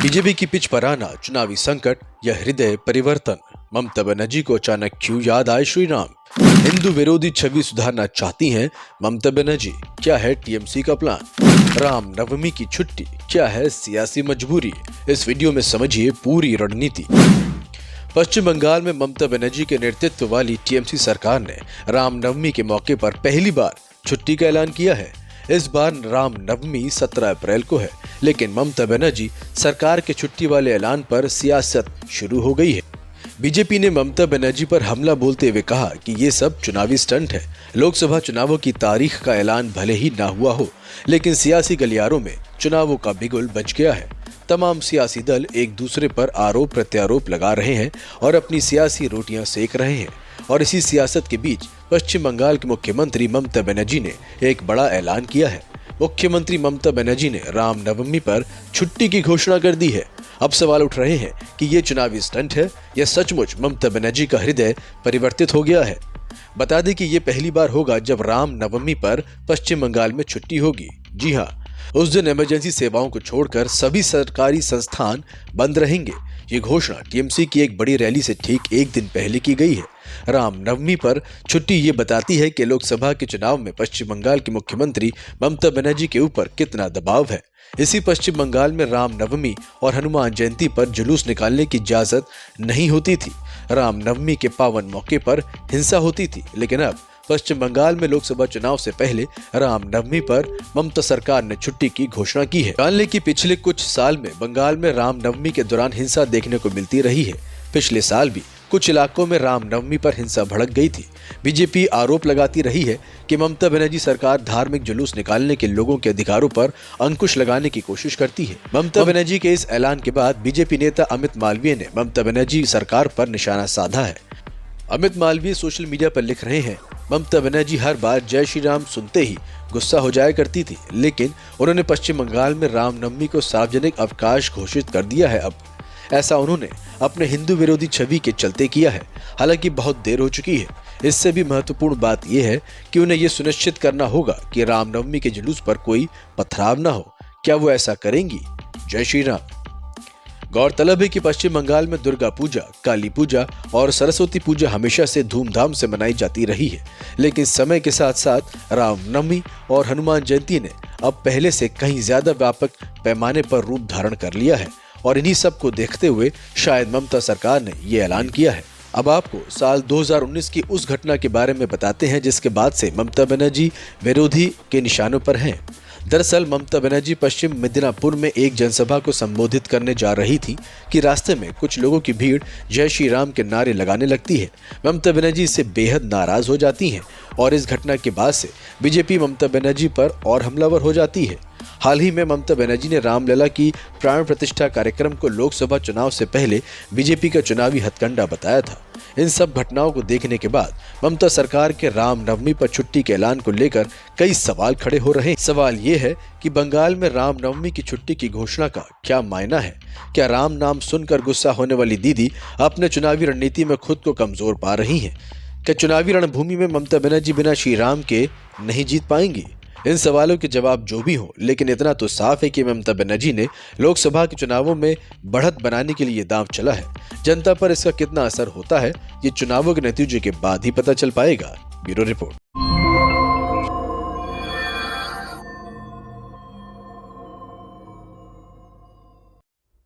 BJP की pitch पर आना, चुनावी संकट या हृदय परिवर्तन। ममता बनर्जी को अचानक क्यों याद आए श्री राम? हिंदू विरोधी छवि सुधारना चाहती हैं ममता बनर्जी। क्या है टीएमसी का प्लान? राम नवमी की छुट्टी, क्या है सियासी मजबूरी? इस वीडियो में समझिए पूरी रणनीति। पश्चिम बंगाल में ममता बनर्जी के नेतृत्व वाली टीएमसी सरकार ने रामनवमी के मौके पर पहली बार छुट्टी का ऐलान किया है। इस बार रामनवमी 17 अप्रैल को है, लेकिन ममता बनर्जी सरकार के छुट्टी वाले ऐलान पर सियासत शुरू हो गई है। बीजेपी ने ममता बनर्जी पर हमला बोलते हुए कहा कि ये सब चुनावी स्टंट है। लोकसभा चुनावों की तारीख का ऐलान भले ही ना हुआ हो, लेकिन सियासी गलियारों में चुनावों का बिगुल बज गया है। तमाम सियासी दल एक दूसरे पर आरोप प्रत्यारोप लगा रहे हैं और अपनी सियासी रोटियां सेक रहे हैं। और इसी सियासत के बीच पश्चिम बंगाल के मुख्यमंत्री ममता बनर्जी ने एक बड़ा ऐलान किया है। मुख्यमंत्री ममता बनर्जी ने रामनवमी पर छुट्टी की घोषणा कर दी है। अब सवाल उठ रहे हैं कि ये चुनावी स्टंट है या सचमुच ममता बनर्जी का हृदय परिवर्तित हो गया है। बता दें कि ये पहली बार होगा जब रामनवमी पर पश्चिम बंगाल में छुट्टी होगी। जी हाँ, उस दिन इमरजेंसी सेवाओं को छोड़कर सभी सरकारी संस्थान बंद रहेंगे। ये घोषणा टीएमसी की एक बड़ी रैली से ठीक एक दिन पहले की गई है। रामनवमी पर छुट्टी ये बताती है कि लोकसभा के चुनाव में पश्चिम बंगाल के मुख्यमंत्री ममता बनर्जी के ऊपर कितना दबाव है। इसी पश्चिम बंगाल में रामनवमी और हनुमान जयंती पर जुलूस निकालने की इजाजत नहीं होती थी। रामनवमी के पावन मौके पर हिंसा होती थी, लेकिन अब पश्चिम बंगाल में लोकसभा चुनाव से पहले रामनवमी पर ममता सरकार ने छुट्टी की घोषणा की है। जानले की पिछले कुछ साल में बंगाल में रामनवमी के दौरान हिंसा देखने को मिलती रही है। पिछले साल भी कुछ इलाकों में रामनवमी पर हिंसा भड़क गई थी। बीजेपी आरोप लगाती रही है कि ममता बनर्जी सरकार धार्मिक जुलूस निकालने के लोगों के अधिकारों पर अंकुश लगाने की कोशिश करती है। ममता बनर्जी के इस ऐलान के बाद बीजेपी नेता अमित मालवीय ने ममता बनर्जी सरकार पर निशाना साधा है। अमित मालवीय सोशल मीडिया पर लिख रहे हैं, ममता बनर्जी हर बार जय श्री राम सुनते ही गुस्सा हो जाया करती थी, लेकिन उन्होंने पश्चिम बंगाल में रामनवमी को सार्वजनिक अवकाश घोषित कर दिया है। अब ऐसा उन्होंने अपने हिंदू विरोधी छवि के चलते किया है। हालांकि बहुत देर हो चुकी है। इससे भी महत्वपूर्ण बात यह है कि उन्हें यह सुनिश्चित करना होगा कि रामनवमी के जुलूस पर कोई पथराव न हो। क्या वो ऐसा करेंगी? जय श्री राम। गौरतलब है कि पश्चिम बंगाल में दुर्गा पूजा, काली पूजा और सरस्वती पूजा हमेशा से धूमधाम से मनाई जाती रही है, लेकिन समय के साथ साथ रामनवमी और हनुमान जयंती ने अब पहले से कहीं ज्यादा व्यापक पैमाने पर रूप धारण कर लिया है। और इन्हीं सब को देखते हुए शायद ममता सरकार ने ये ऐलान किया है। अब आपको साल 2019 की उस घटना के बारे में बताते हैं जिसके बाद से ममता बनर्जी विरोधी के निशानों पर हैं। दरअसल ममता बनर्जी पश्चिम मिदनापुर में एक जनसभा को संबोधित करने जा रही थी कि रास्ते में कुछ लोगों की भीड़ जय श्री राम के नारे लगाने लगती है। ममता बनर्जी इससे बेहद नाराज हो जाती हैं और इस घटना के बाद से बीजेपी ममता बनर्जी पर और हमलावर हो जाती है। हाल ही में ममता बनर्जी ने रामलला की प्राण प्रतिष्ठा कार्यक्रम को लोकसभा चुनाव से पहले बीजेपी का चुनावी हथकंडा बताया था। इन सब घटनाओं को देखने के बाद ममता सरकार के रामनवमी पर छुट्टी के ऐलान को लेकर कई सवाल खड़े हो रहे हैं। सवाल ये है कि बंगाल में रामनवमी की छुट्टी की घोषणा का क्या मायना है? क्या राम नाम सुनकर गुस्सा होने वाली दीदी अपने चुनावी रणनीति में खुद को कमजोर पा रही हैं? क्या चुनावी रणभूमि में ममता बनर्जी बिना श्री राम के नहीं जीत पाएंगी? इन सवालों के जवाब जो भी हो, लेकिन इतना तो साफ है कि ममता बनर्जी ने लोकसभा के चुनावों में बढ़त बनाने के लिए दांव चला है। जनता पर इसका कितना असर होता है, ये चुनावों के नतीजे के बाद ही पता चल पाएगा। Bureau report.